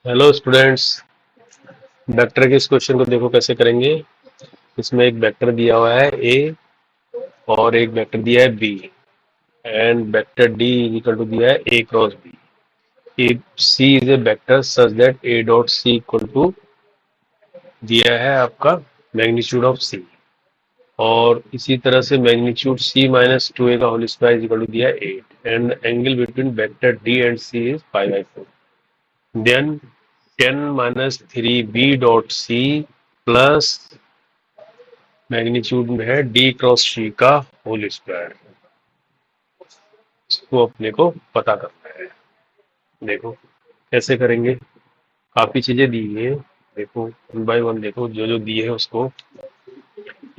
Hello students. Vector के इस question को देखो कैसे करेंगे। इसमें एक वेक्टर दिया हुआ है ए और एक वेक्टर दिया है B and vector D is equal to दिया है A cross B. If C is a vector such that A dot C equal to दिया है आपका मैग्नीट्यूड ऑफ सी, और इसी तरह से magnitude C minus two A का whole square is equal to दिया है 8 and angle between vector D and C is 5/4। Then 10 minus 3 B dot C plus magnitude में है डी क्रॉस सी का होल स्क्वायर। इसको अपने को पता करना है। देखो कैसे करेंगे। काफी चीजें दी है, देखो वन बाय वन देखो, जो जो दिए है उसको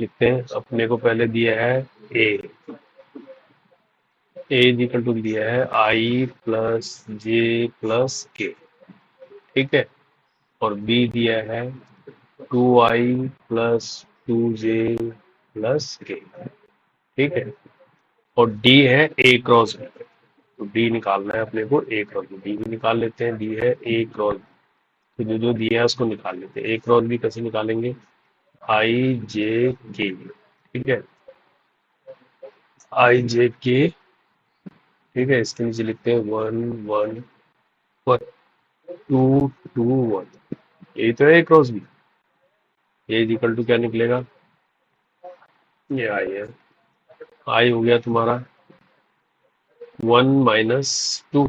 लिखते हैं। अपने को पहले दिया है ए ए इक्वल टू दिया है आई प्लस जे प्लस के, ठीक है। और बी दिया है 2i प्लस 2j प्लस के, ठीक है। और डी है ए क्रॉस बी, तो डी निकालना है अपने को ए क्रॉस बी। डी भी निकाल लेते हैं, डी है ए क्रॉस बी। तो जो जो दिया है उसको निकाल लेते हैं। ए क्रॉस बी कैसे निकालेंगे, आई जे के, ठीक है। आई जे के, ठीक है। इसके नीचे लिखते हैं 1 1 1 2 2 1। यही तो है A cross B. A equal to क्या निकलेगा, ये आई है। आई हो गया तुम्हारा 1 - 2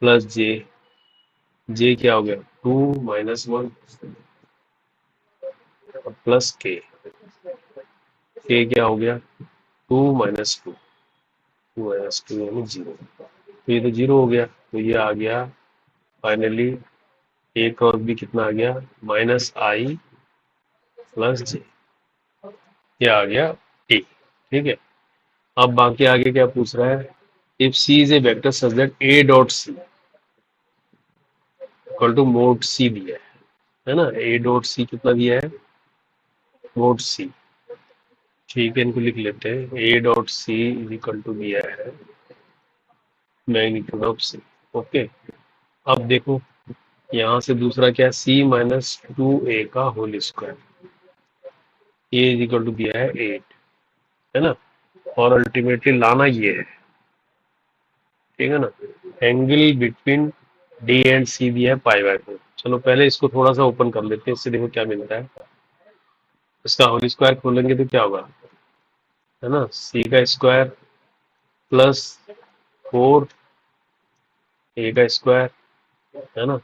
प्लस जे, जे क्या हो गया 2 - 1 प्लस के क्या हो गया 2 - 2, 2 - 2 यानी 0। तो ये तो 0 हो गया, तो ये आ गया फाइनली एक और भी कितना आ गया -i प्लस जे, ये आ गया ए, ठीक है। अब बाकी आगे क्या पूछ रहा है, if C is a vector such that A dot C equal to mod C दिया है ना। ए डॉट सी कितना दिया है, मोड सी, ठीक है। इनको लिख लेते हैं। A dot c is equal to दिया है मैग्नीट्यूड ऑफ सी, ओके। अब देखो यहाँ से दूसरा क्या है, C - 2a का whole square, a is equal to दिया है 8, है ना। और अल्टीमेटली लाना ये है, ठीक है ना। एंगल बिटवीन डी एंड सी दिया है π/4। चलो पहले इसको थोड़ा सा ओपन कर लेते हैं, इससे देखो क्या मिलता है। इसका होल स्क्वायर खोलेंगे तो क्या होगा, है ना, सी का स्क्वायर प्लस 4 ए का स्क्वायर, है ना।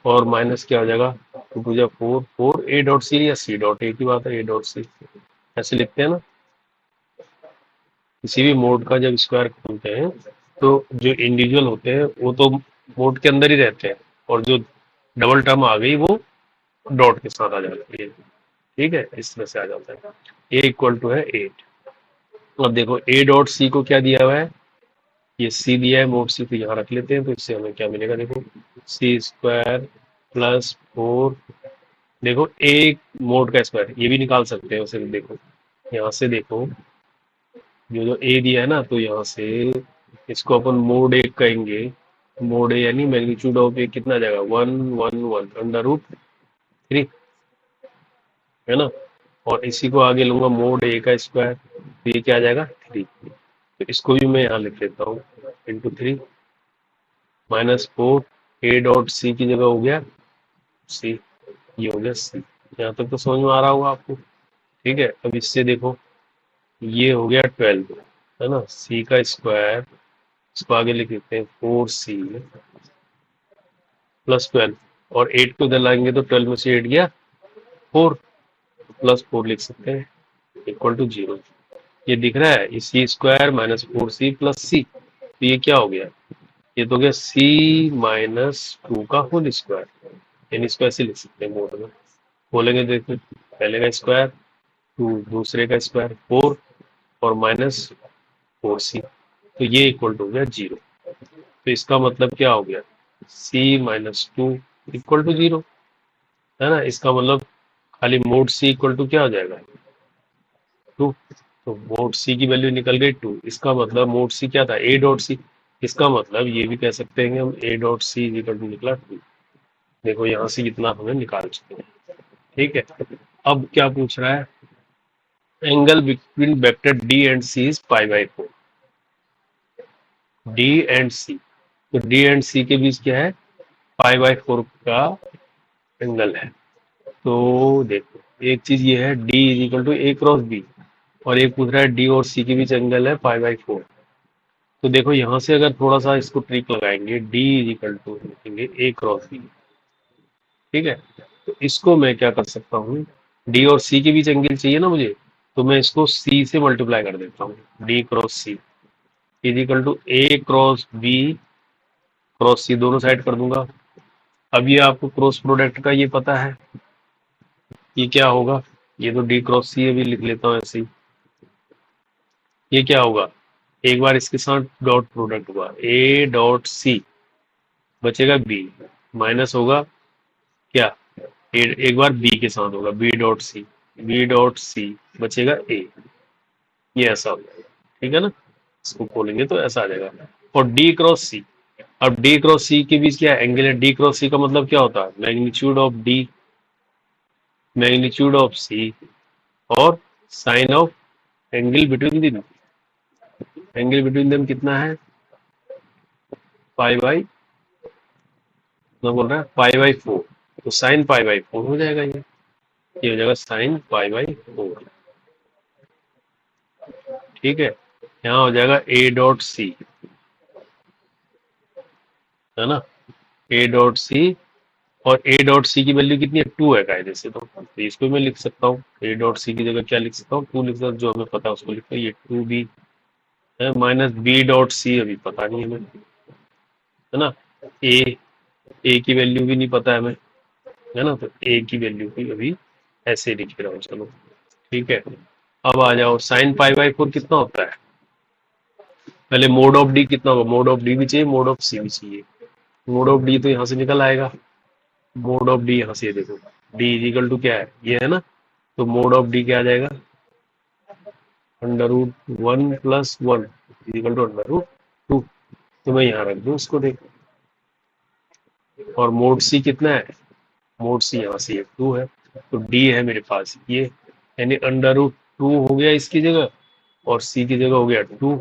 और माइनस क्या हो जाएगा, 2 × 4 4 ए डॉट सी या सी डॉट ए की बात है, ए डॉट सी ऐसे लिखते हैं ना। किसी भी मोड का जब स्क्वायर खोलते हैं तो जो इंडिविजुअल होते हैं वो तो मोड के अंदर ही रहते हैं, और जो डबल टर्म आ गई वो डॉट के साथ आ जाती है, ठीक है। इस तरह से आ जाता है। ए इक्वल टू है 8। अब देखो ए डॉट सी को क्या दिया हुआ है, ये सी दिया है, मोड सी तो यहाँ रख लेते हैं। तो इससे हमें क्या मिलेगा, देखो सी स्क्वायर प्लस 4, देखो एक मोड का स्क्वायर ये भी निकाल सकते हैं उसे। देखो यहाँ से देखो, जो जो ए दिया है ना, तो यहाँ से इसको अपन मोड ए कहेंगे। मोड ए यानी मैग्नीट्यूड ऑफ ए कितना आ जाएगा 1 1 1 √3, है ना। और इसी को आगे लूंगा मोड ए का स्क्वायर, तो ये क्या आ जाएगा 3। तो इसको भी मैं यहाँ लिख लेता हूँ × 3 -4 ए डॉट सी की जगह हो गया सी, ये हो गया सी। यहाँ तक तो समझ में आ रहा होगा आपको, ठीक है। अब इससे देखो ये हो गया 12, है ना। सी का स्क्वायर, इसको आगे लिख लेते हैं 4c प्लस 12, और 8 को इधर लाएंगे तो 12 में से 8 गया 4, +4 लिख सकते हैं इक्वल टू 0। ये दिख रहा है, सी स्क्वायर -4c प्लस सी, तो ये क्या हो गया, ये तो हो गया C - 2 का होल स्क्वायर। यानी इसको ऐसे लिख सकते हैं मोड में, बोलेंगे देखो पहले का स्क्वायर 2, दूसरे का स्क्वायर 4 और -4c, तो ये इक्वल टू हो गया 0। तो इसका मतलब क्या हो गया, C - 2 इक्वल टू 0, है ना। इसका मतलब खाली मोड सी इक्वल टू क्या हो जाएगा 2। तो मोड सी की वैल्यू निकल गई 2, इसका मतलब मोड सी क्या था, ए डॉट सी। इसका मतलब ये भी कह सकते हैं कि हम a dot C equal to निकला 2। देखो यहाँ से इतना हमें निकाल चुके हैं। ठीक है, अब क्या पूछ रहा है, angle between vector D and C is pi by 4। D and C, तो डी एंड सी के बीच क्या है, पाई बाई 4 का एंगल है। तो देखो एक चीज ये है, d is equal to A cross b, और एक पूछ रहा है डी और सी के बीच एंगल है पाई बाई 4। तो देखो यहाँ से अगर थोड़ा सा इसको ट्रिक लगाएंगे, डी इज इक्वल टू लिखेंगे ए क्रॉस बी। ठीक है, तो इसको मैं क्या कर सकता हूँ, डी और सी के बीच एंगल चाहिए ना मुझे, तो मैं इसको सी से मल्टीप्लाई कर देता हूँ, D cross C is equal to A cross B cross C, दोनों साइड कर दूंगा। अब ये आपको क्रॉस प्रोडक्ट का ये पता है, ये क्या होगा, ये तो डी क्रॉस सी अभी लिख लेता हूँ ऐसे ही। ये क्या होगा, एक बार इसके साथ डॉट प्रोडक्ट हुआ, ए डॉट सी बचेगा बी, माइनस होगा क्या, एक बार बी के साथ होगा b dot c, b dot c बचेगा ए, ये ऐसा हो जाएगा। ठीक है ना, इसको खोलेंगे तो ऐसा आ जाएगा। और डी क्रॉस सी, अब डी क्रॉस सी के बीच क्या एंगल है, डी क्रॉस सी का मतलब क्या होता है, magnitude of D, magnitude of C, और sine of angle between them, angle between them कितना है, पाई बाई, मैं बोल रहा है पाई बाई 4, तो साइन पाई बाई 4 हो जाएगा, ये हो जाएगा साइन पाई बाई 4। ठीक है, यहाँ हो जाएगा ए डॉट सी, है ना, ए डॉट सी, और ए डॉट सी की वैल्यू कितनी है, 2 है कायदे से, तो इसको मैं लिख सकता हूँ, ए डॉट सी की जगह क्या लिख सकता हूँ, 2 लिख सकता हूँ, जो हमें पता है उसको लिखता हूँ, ये 2b है, माइनस बी डॉट सी अभी पता नहीं हमें, है ना, ए ए की वैल्यू भी नहीं पता है हमें, है ना, तो ए की वैल्यू भी अभी ऐसे लिख रहा हूँ, चलो ठीक है। अब आ जाओ, साइन पाई बाई 4 कितना होता है, पहले मोड ऑफ डी कितना होगा, मोड ऑफ डी भी चाहिए, मोड ऑफ सी भी चाहिए। मोड ऑफ डी तो यहाँ से निकल आएगा, मोड ऑफ डी यहाँ से देखो, डी इजिकल टू क्या है, ये है ना, तो मोड ऑफ डी क्या आ जाएगा, under root 1+1 is equal to under root 2। तो मैं यहाँ रख दूँ उसको, देखो, और मोड सी कितना है, मोड सी यहाँ से 2 है, तो डी है मेरे पास ये, यानी अंडर रूट 2 हो गया इसकी जगह, और सी की जगह हो गया 2,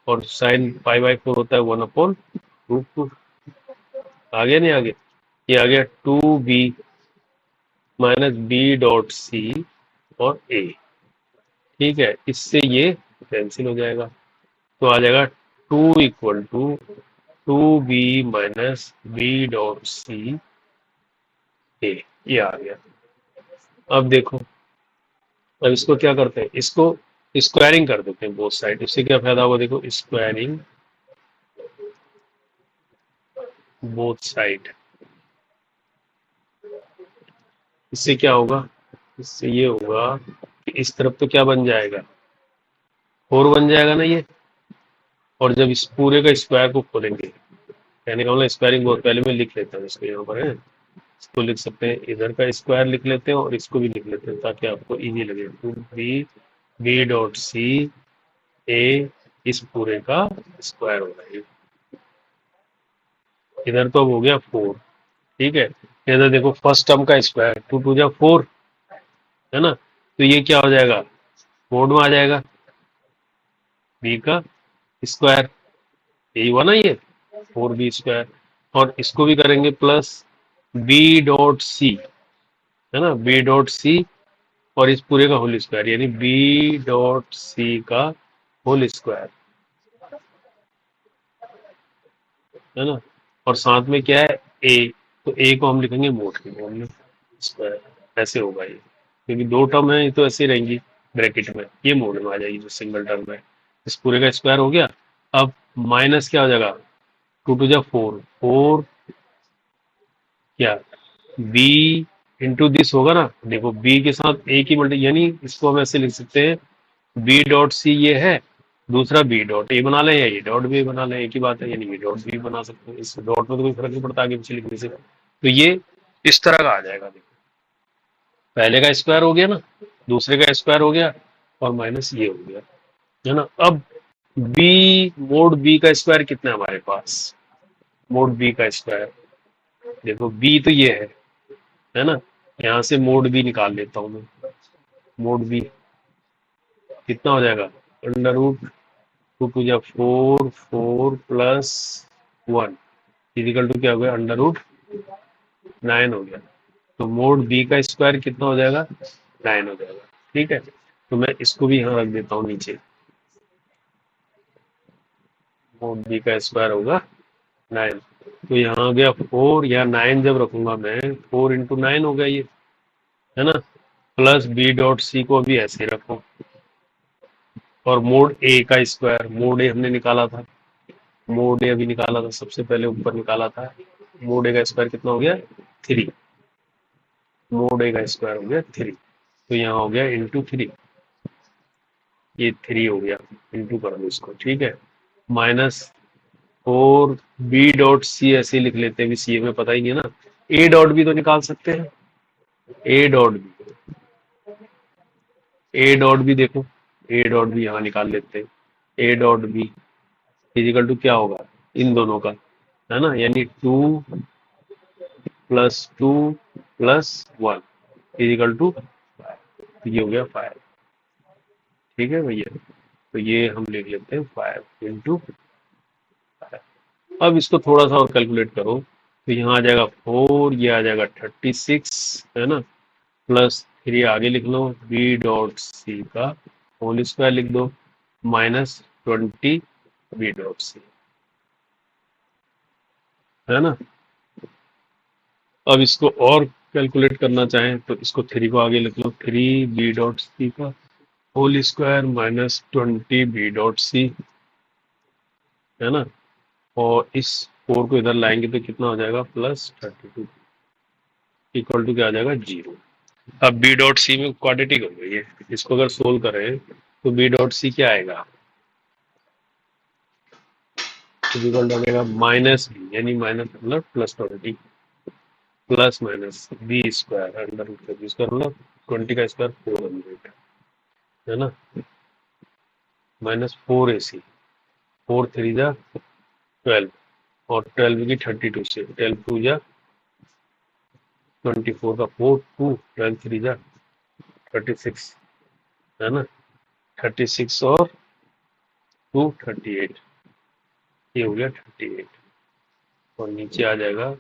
और साइन पाई बाई 4 होता है 1/√2। आ गया नहीं आगे, ये आ गया 2b माइनस बी डॉट सी और ए। ठीक है, इससे ये कैंसिल हो जाएगा, तो आ जाएगा 2 equal to 2b minus B dot C A, ये आ गया। अब देखो, अब इसको क्या करते हैं, इसको स्क्वायरिंग कर देते हैं बोथ साइड, इससे क्या फायदा होगा, देखो स्क्वायरिंग बोथ साइड, इससे क्या होगा, इससे ये होगा कि इस तरफ तो क्या बन जाएगा, 4 बन जाएगा ना ये, और जब इस पूरे का स्क्वायर को खोलेंगे, कहने का मतलब स्क्वायरिंग बहुत, पहले मैं लिख लेता हूँ इसको यहाँ पर, है इसको लिख सकते हैं, इधर का स्क्वायर लिख लेते हैं और इसको भी लिख लेते हैं ताकि आपको इजी लगे, 2b डॉट सी ए, इस पूरे का स्क्वायर होगा ये, इधर तो अब हो गया 4। ठीक है, इधर देखो फर्स्ट टर्म का स्क्वायर, 2 2 जा 4, है ना, तो ये क्या हो जाएगा, मोड में आ जाएगा, बी का स्क्वायर, यही हुआ ना ये, 4b², और इसको भी करेंगे प्लस बी डॉट सी, है ना, बी डॉट सी, और इस पूरे का होल स्क्वायर, यानी बी डॉट सी का होल स्क्वायर, है ना, और साथ में क्या है ए, तो ए को हम लिखेंगे मोड के फॉर्म में, स्क्वायर ऐसे होगा ये, क्योंकि दो टर्म है ये तो ऐसे ही रहेंगी ब्रैकेट में, ये मोड में आ जाएगी जो सिंगल टर्म है, इस पूरे का स्क्वायर हो गया। अब माइनस क्या हो जाएगा, 2 2 जा 4, 4 क्या, b इंटू दिस होगा ना, देखो b के साथ a की मल्टी, यानी इसको हम ऐसे लिख सकते हैं, b डॉट सी ये है, दूसरा b डॉट ए बना लें या ये डॉट बी बना लें, एक ही बात है, यानी b डॉट बी बना सकते हैं, इस डॉट में तो कोई फर्क नहीं पड़ता आगे पीछे लिखने से। तो ये इस तरह का आ जाएगा, देखो पहले का स्क्वायर हो गया ना, दूसरे का स्क्वायर हो गया, और माइनस ये हो गया, है ना। अब बी मोड बी का स्क्वायर कितना है हमारे पास? मोड बी का स्क्वायर, देखो बी तो ये है ना, यहाँ से मोड बी निकाल लेता हूँ मैं। मोड बी कितना हो जाएगा? अंडर रूट टू टू या four, four plus one is equal to क्या हो गया? अंडर रूट 9 हो गया। तो मोड बी का स्क्वायर कितना हो जाएगा? 9 हो जाएगा। ठीक है, तो मैं इसको भी यहाँ रख देता हूँ नीचे। मोड बी का स्क्वायर होगा 9, तो यहाँ हो गया 4, या 9 जब रखूंगा मैं, 4 × 9 हो गया ये, है ना। प्लस बी डॉट सी को भी ऐसे रखो, और मोड ए का स्क्वायर, मोड ए हमने निकाला था, मोड ए अभी निकाला था, सबसे पहले ऊपर निकाला था। मोड ए का स्क्वायर कितना हो गया? 3। मोड ए का स्क्वायर हो गया 3, तो यहाँ हो गया × 3, ये 3 हो गया, इंटू कर दो इसको। ठीक है, माइनस 4 बी डॉट सी ऐसे ही लिख लेते हैं, सी में पता ही नहीं है ना। ए डॉट भी तो निकाल सकते हैं, ए डॉट भी, ए डॉट भी देखो, ए डॉट भी यहाँ निकाल लेते हैं। A dot b is equal to क्या होगा? इन दोनों का, है ना, यानी 2 + 2 + 1 इजिकल टू 5, ये हो गया 5। ठीक है भैया, तो ये हम लिख लेते हैं 5 × 5। अब इसको थोड़ा सा और कैलकुलेट करो, तो यहाँ आ जाएगा 4, ये आ जाएगा 36, है ना, प्लस 3 आगे लिख लो, बी डॉट सी का होल स्क्वायर लिख दो, -20 बी डॉट सी, है ना। अब इसको और कैलकुलेट करना चाहें तो इसको 3 को आगे लिख लो, 3 बी डॉट सी का whole square -20 b dot c, है ना, और इस 4 को इधर लाएंगे तो कितना हो जाएगा? +32 इक्वल टू क्या आ जाएगा? 0। अब बी डॉट सी में क्वाड्रेटिक हो गई है, इसको अगर सोल्व करें तो बी डॉट सी क्या आएगा? इक्वल टू आएगा -b, यानी माइनस मतलब +20 plus minus b square under root का बी स्क्वायर मतलब 20 का स्क्वायर 400, है ना, -4ac, 4 3 जा 12, और 12 की 32 से 12 2 जा 24 का 4 2, 12 3 जा 36, है ना, 36 और 2 38, ये हो गया 38, और नीचे आ जाएगा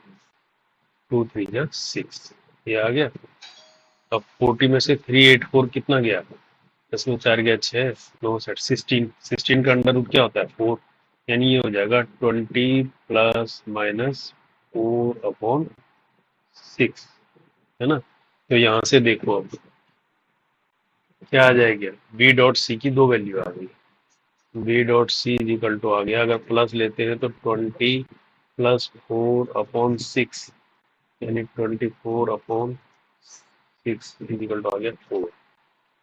2 3 जा 6, ये आ गया। अब 40 में से 384 कितना गया? 10 में 4 गया 6, 9 7 16, 16 का अंडर रूट क्या होता है? 4, यानी ये हो जाएगा 20 प्लस माइनस 4/6, है ना। तो यहाँ से देखो अब क्या आ जाएगा? बी डॉट सी की दो वैल्यू आ गई, B dot C is equal to आ गया, अगर प्लस लेते हैं तो 20 + 4/6, यानी 24/6 इजिकल टू आ गया 4,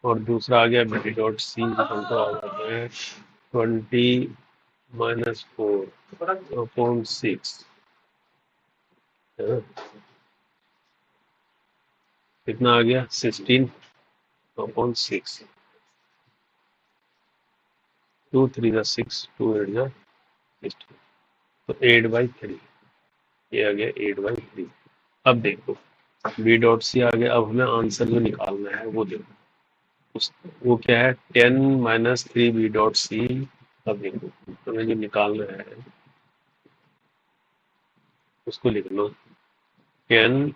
और दूसरा आ गया B dot C is equal to आ गया 20 - 4/6, है ना, कितना आ गया? 16/6, 2 3 जा 6, 2 8 जा 16, तो 8/3, ये आ गया 8/3। अब देखो बी डॉट सी आ गया, अब हमें आंसर जो निकालना है वो देखो, वो क्या है? 10 - 3 बी डॉट सी। अब देखो हमें जो निकालना है उसको लिख लो, 10,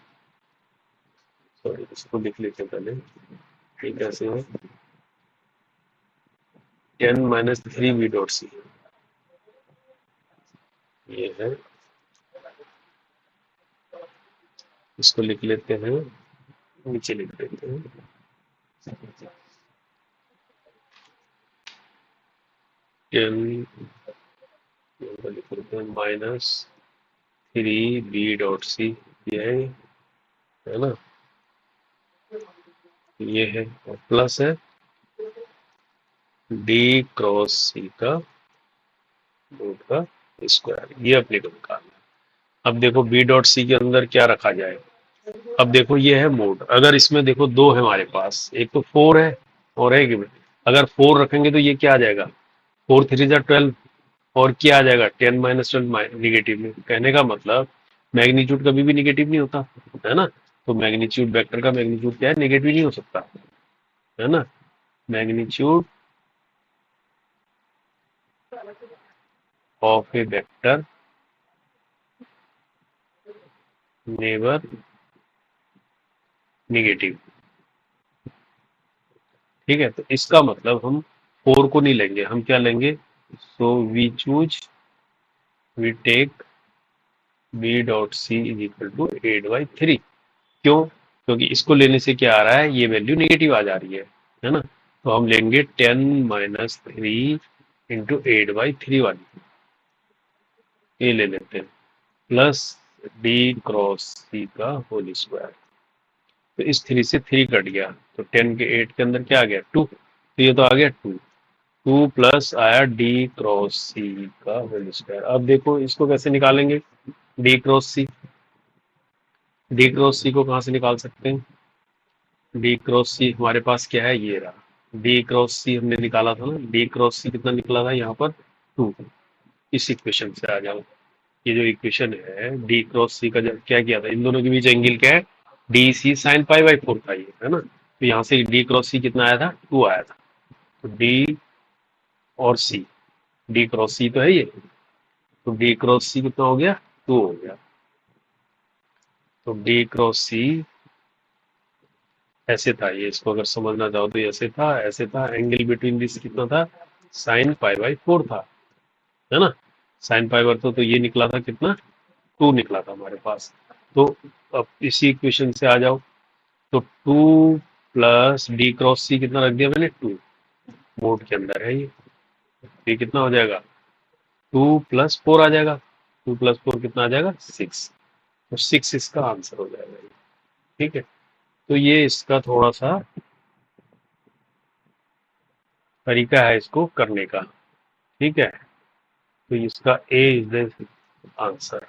सॉरी इसको लिख लेते हैं पहले, ये कैसे है? 10 - 3 बी डॉट सी, ये है, इसको लिख लेते हैं, नीचे लिख देते हैं, 10 लिख देते हैं -3 बी डॉट सी, ये है ना, ये है, और प्लस है डी क्रॉस सी का रूट का स्क्वायर, ये अपने को निकालना है। अब देखो बी डॉट सी के अंदर क्या रखा जाए? अब देखो ये है मोड, अगर इसमें देखो दो है हमारे पास, एक तो 4 है और एक, अगर 4 रखेंगे तो ये क्या आ जाएगा? 4 3 जा 12, और क्या आ जाएगा 10 माइनस 12 निगेटिव में। कहने का मतलब मैग्नीट्यूड कभी भी निगेटिव नहीं होता, है ना। तो मैग्नीट्यूड वेक्टर का मैग्नीट्यूड क्या है, निगेटिव नहीं हो सकता, है ना। Magnitude of A vector never negative. ठीक है, तो इसका मतलब हम 4 को नहीं लेंगे, हम क्या लेंगे, so we take b dot c is equal to 8/3। क्यों? क्योंकि इसको लेने से क्या आ रहा है, ये वैल्यू नेगेटिव आ जा रही है ना। तो हम लेंगे 10 माइनस 3 इंटू 8/3 वाली, ये ले लेते हैं, प्लस डी क्रॉस सी का होल स्क्वायर। तो इस 3 से 3 कट गया, तो 10 के 8 के अंदर क्या आ गया 2, तो ये तो आ गया 2, 2 प्लस आया डी क्रॉस सी का होल स्क्वायर। अब देखो इसको कैसे निकालेंगे, डी क्रॉस सी, डी क्रॉस सी को कहाँ से निकाल सकते हैं, डी क्रॉस सी हमारे पास क्या है, ये रहा डी क्रॉस सी हमने निकाला था ना, डी क्रॉस सी कितना निकला था यहाँ पर 2। इस इक्वेशन से आ जाओ, ये जो इक्वेशन है डी क्रॉस सी का, जब क्या किया था, इन दोनों के बीच एंगल क्या है, डी सी साइन पाई/4 था ये, है ना। तो यहाँ से डी क्रॉस सी कितना आया था, 2 आया था। तो डी और सी, डी क्रॉस सी तो है ये, तो डी क्रॉस सी कितना हो गया, 2 हो गया। तो डी क्रॉस सी ऐसे था ये, इसको अगर समझना चाहो तो ऐसे था, ऐसे था, एंगल बिटवीन दिस कितना था, साइन पाई/4 था, है ना। साइन पाई/4 तो ये निकला था कितना, 2 निकला था हमारे पास। तो अब इसी इक्वेशन से आ जाओ, तो 2 प्लस डी क्रॉस सी कितना रख दिया मैंने, 2, मोड के अंदर है ये कितना हो जाएगा, 2 + 4 आ जाएगा, 2 + 4 कितना आ जाएगा, 6। तो 6 इसका आंसर हो जाएगा ये। ठीक है, तो ये इसका थोड़ा सा तरीका है इसको करने का। ठीक है, तो इसका ए इज द आंसर।